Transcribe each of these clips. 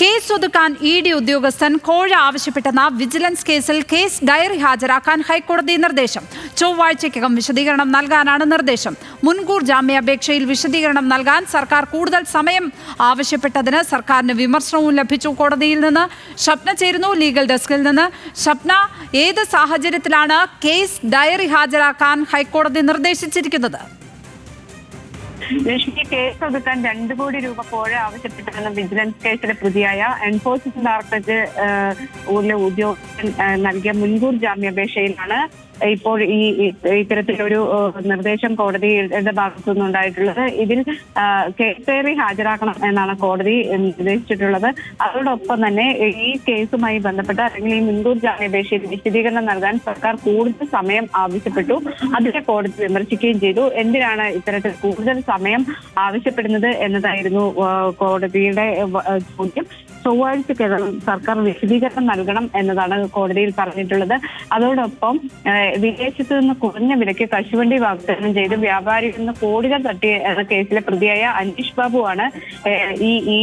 Case ഒതുക്കാൻ ED. ഉദ്യോഗസ്ഥൻ കോഴ ആവശ്യപ്പെട്ടെന്ന വിജിലൻസ് കേസിൽ കേസ് ഡയറി ഹാജരാക്കാൻ ഹൈക്കോടതി നിർദ്ദേശം. ചൊവ്വാഴ്ചയ്ക്കകം വിശദീകരണം നൽകാനാണ് നിർദ്ദേശം. മുൻകൂർ ജാമ്യാപേക്ഷയിൽ വിശദീകരണം നൽകാൻ സർക്കാർ കൂടുതൽ സമയം ആവശ്യപ്പെട്ടതിന് സർക്കാരിന് വിമർശനവും ലഭിച്ചു. കോടതിയിൽ നിന്ന് ഷപ്ന ചേരുന്നു, ലീഗൽ ഡെസ്കിൽ നിന്ന്. ഷപ്ന, ഏത് സാഹചര്യത്തിലാണ് കേസ് ഡയറി ഹാജരാക്കാൻ ഹൈക്കോടതി നിർദ്ദേശിച്ചിരിക്കുന്നത്? ലക്ഷ്മി, കേസ് ഒതുക്കാൻ 2 കോടി രൂപ കോഴ ആവശ്യപ്പെട്ടിരുന്ന വിജിലൻസ് കേസിലെ പ്രതിയായ എൻഫോഴ്സ്മെന്റ് ഡയറക്ടറേറ്റ് ഉദ്യോഗസ്ഥൻ നൽകിയ മുൻകൂർ ജാമ്യാപേക്ഷയിലാണ് ഇപ്പോൾ ഇത്തരത്തിലൊരു നിർദ്ദേശം കോടതിയുടെ ഭാഗത്തു നിന്നുണ്ടായിട്ടുള്ളത്. ഇതിൽ കേസ് ഡയറി ഹാജരാക്കണം എന്നാണ് കോടതി നിർദ്ദേശിച്ചിട്ടുള്ളത്. അതോടൊപ്പം തന്നെ ഈ കേസുമായി ബന്ധപ്പെട്ട അല്ലെങ്കിൽ ഈ മുൻകൂർ ജാമ്യാപേക്ഷയിൽ വിശദീകരണം നൽകാൻ സർക്കാർ കൂടുതൽ സമയം ആവശ്യപ്പെട്ടു. അതിനെ കോടതി വിമർശിക്കുകയും ചെയ്തു. എന്തിനാണ് ഇത്തരത്തിൽ കൂടുതൽ സമയം ആവശ്യപ്പെടുന്നത് എന്നതായിരുന്നു കോടതിയുടെ ചോദ്യം. ചൊവ്വാഴ്ചക്കകം സർക്കാർ വിശദീകരണം നൽകണം എന്നതാണ് കോടതിയിൽ പറഞ്ഞിട്ടുള്ളത്. അതോടൊപ്പം വിദേശത്ത് നിന്ന് കുറഞ്ഞ വിലയ്ക്ക് കശുവണ്ടി വാഗ്ദാനം ചെയ്ത് വ്യാപാരിയിൽ നിന്ന് കോടികൾ തട്ടിയ എന്ന കേസിലെ പ്രതിയായ അനീഷ് ബാബുവാണ് ഈ ഇ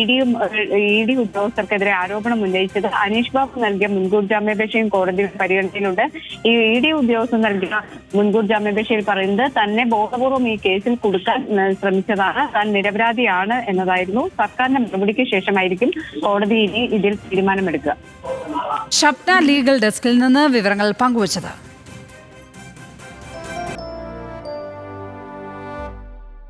ഡി ഉദ്യോഗസ്ഥർക്കെതിരെ ആരോപണം ഉന്നയിച്ചത്. അനീഷ് ബാബു നൽകിയ മുൻകൂർ ജാമ്യാപേക്ഷയും കോടതിയുടെ പരിഗണനയിലുണ്ട്. ഈ ഇ ഡി ഉദ്യോഗസ്ഥർ നൽകിയ മുൻകൂർ ജാമ്യാപേക്ഷയിൽ പറയുന്നത് തന്നെ ബോധപൂർവം ഈ കേസിൽ കൊടുക്കാൻ ശ്രമിച്ചതാണ്, താൻ നിരപരാധിയാണ് എന്നതായിരുന്നു. സർക്കാരിന്റെ മറുപടിക്ക് ശേഷമായിരിക്കും കോടതി ഇനി ഇതിൽ തീരുമാനമെടുക്കുക. ഷപ്ന, ലീഗൽ ഡെസ്കിൽ നിന്ന് വിവരങ്ങൾ പങ്കുവച്ചത്.